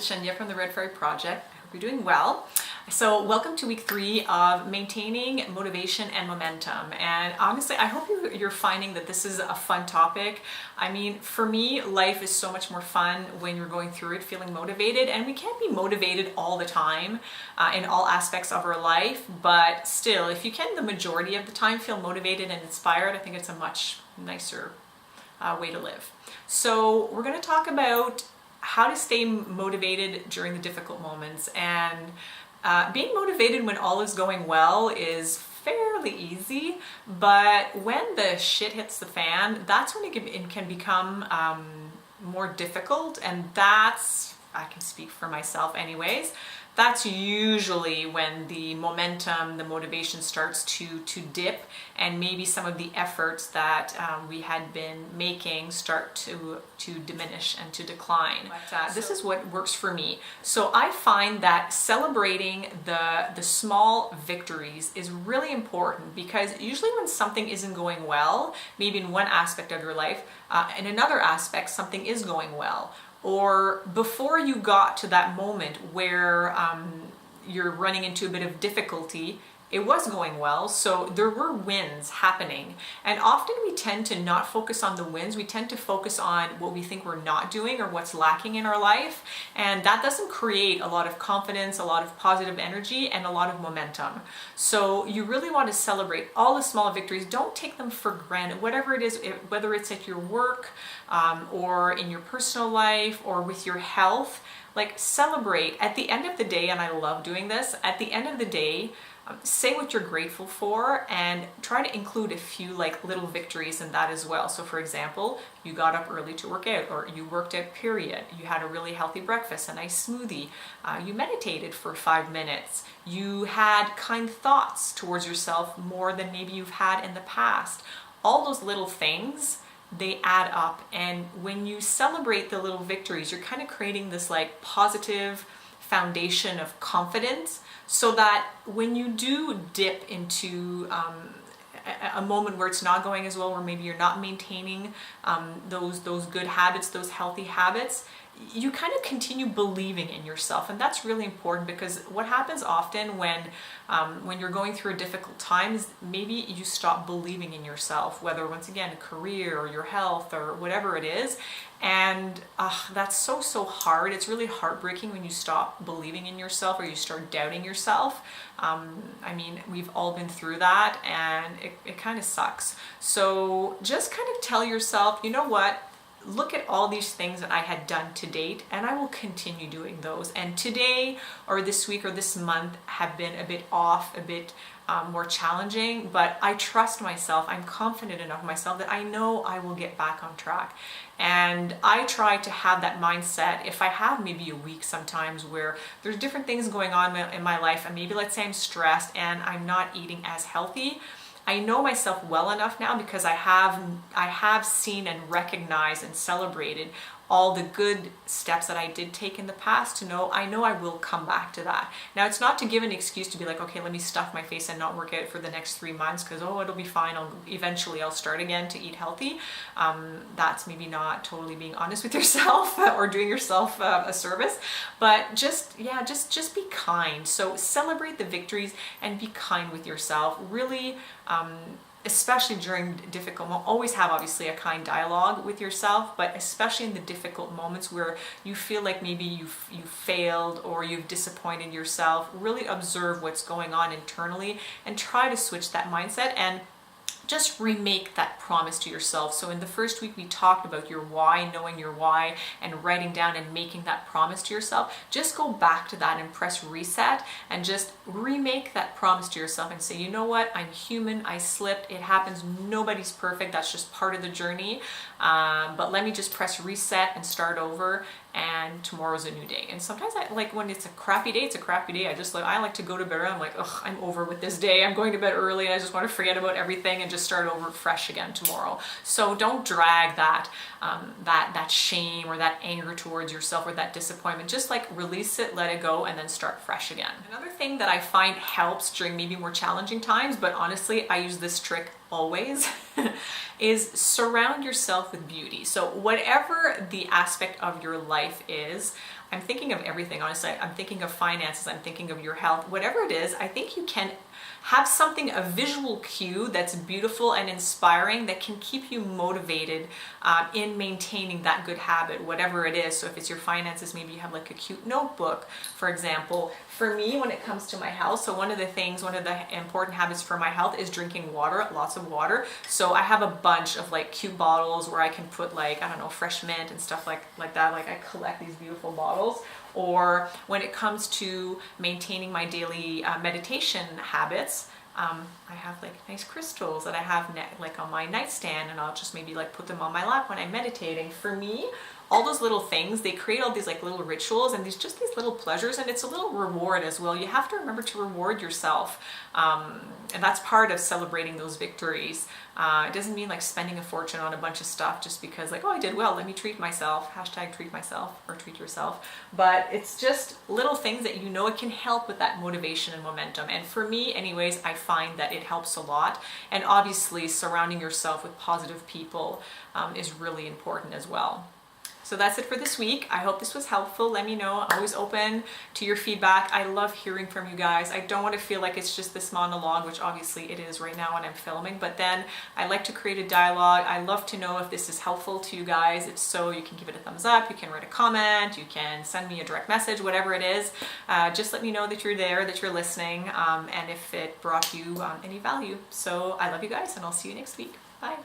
it's Geneviève from the Red Fairy Project. I hope you're doing well. So welcome to week 3 of maintaining motivation and momentum. And honestly, I hope you're finding that this is a fun topic. I mean, for me, life is so much more fun when you're going through it feeling motivated, and we can't be motivated all the time in all aspects of our life, but still, if you can the majority of the time feel motivated and inspired, I think it's a much nicer way to live. So we're going to talk about how to stay motivated during the difficult moments, and being motivated when all is going well is fairly easy, but when the shit hits the fan, that's when it can become more difficult, and that's, I can speak for myself anyways, that's usually when the momentum, the motivation starts to dip, and maybe some of the efforts that we had been making start to diminish and to decline. But this is what works for me. So I find that celebrating the small victories is really important, because usually when something isn't going well, maybe in one aspect of your life, in another aspect something is going well, or before you got to that moment where you're running into a bit of difficulty, it was going well, so there were wins happening. And often we tend to not focus on the wins, we tend to focus on what we think we're not doing or what's lacking in our life, and that doesn't create a lot of confidence, a lot of positive energy, and a lot of momentum. So you really want to celebrate all the small victories. Don't take them for granted, whatever it is, whether it's at your work or in your personal life or with your health. Like, celebrate at the end of the day, and I love doing this, at the end of the day, say what you're grateful for and try to include a few like little victories in that as well. So for example, you got up early to work out, or you worked out period, you had a really healthy breakfast, a nice smoothie, you meditated for 5 minutes, you had kind thoughts towards yourself more than maybe you've had in the past. All those little things, they add up, and when you celebrate the little victories, you're kind of creating this like positive foundation of confidence, so that when you do dip into a moment where it's not going as well, or maybe you're not maintaining those good habits, those healthy habits, you kind of continue believing in yourself. And that's really important, because what happens often when you're going through a difficult time is maybe you stop believing in yourself, whether once again a career or your health or whatever it is. And that's so hard. It's really heartbreaking when you stop believing in yourself or you start doubting yourself. I mean, we've all been through that, and it kind of sucks. So just kind of tell yourself, you know what? Look at all these things that I had done to date, and I will continue doing those. And today or this week or this month have been a bit off, a bit more challenging, but I trust myself. I'm confident enough in myself that I know I will get back on track. And I try to have that mindset. If I have maybe a week sometimes where there's different things going on in my life, and maybe let's say I'm stressed and I'm not eating as healthy, I know myself well enough now, because I have seen and recognized and celebrated all the good steps that I did take in the past, to know I will come back to that. Now, it's not to give an excuse to be like, okay, let me stuff my face and not work out for the next 3 months because, oh, it'll be fine, eventually I'll start again to eat healthy. That's maybe not totally being honest with yourself or doing yourself a service, but just be kind. So celebrate the victories and be kind with yourself. Really, especially during difficult moments, always have obviously a kind dialogue with yourself, but especially in the difficult moments where you feel like maybe you've failed or you've disappointed yourself, really observe what's going on internally and try to switch that mindset and just remake that promise to yourself. So in the first week we talked about your why, knowing your why, and writing down and making that promise to yourself. Just go back to that and press reset and just remake that promise to yourself and say, you know what, I'm human, I slipped, it happens, nobody's perfect, that's just part of the journey, but let me just press reset and start over, and tomorrow's a new day. And sometimes I like, when it's a crappy day, it's a crappy day. I like to go to bed, I'm like, ugh, I'm over with this day, I'm going to bed early, and I just want to forget about everything and just start over fresh again tomorrow. So don't drag that shame or that anger towards yourself or that disappointment. Just like release it, let it go, and then start fresh again. Another thing that I find helps during maybe more challenging times, but honestly I use this trick always, is surround yourself with beauty. So whatever the aspect of your life is, I'm thinking of everything, honestly. I'm thinking of finances, I'm thinking of your health, whatever it is. I think you can have something, a visual cue that's beautiful and inspiring that can keep you motivated in maintaining that good habit, whatever it is. So if it's your finances, maybe you have like a cute notebook, for example. For me, when it comes to my health, so one of the important habits for my health is drinking water, lots of water. So I have a bunch of like cute bottles where I can put like, I don't know, fresh mint and stuff like that. Like I collect these beautiful bottles. Or when it comes to maintaining my daily meditation habits, I have like nice crystals that I have like on my nightstand, and I'll just maybe like put them on my lap when I'm meditating. For me, all those little things, they create all these like little rituals and these little pleasures, and it's a little reward as well. You have to remember to reward yourself, and that's part of celebrating those victories. It doesn't mean like spending a fortune on a bunch of stuff just because like, oh, I did well, let me treat myself, hashtag treat myself or treat yourself. But it's just little things that you know it can help with that motivation and momentum. And for me anyways, I find that it helps a lot. And obviously surrounding yourself with positive people is really important as well. So that's it for this week. I hope this was helpful. Let me know. I'm always open to your feedback. I love hearing from you guys. I don't want to feel like it's just this monologue, which obviously it is right now when I'm filming, but then I like to create a dialogue. I love to know if this is helpful to you guys. If so, you can give it a thumbs up, you can write a comment, you can send me a direct message, whatever it is. Just let me know that you're there, that you're listening, and if it brought you any value. So I love you guys, and I'll see you next week. Bye.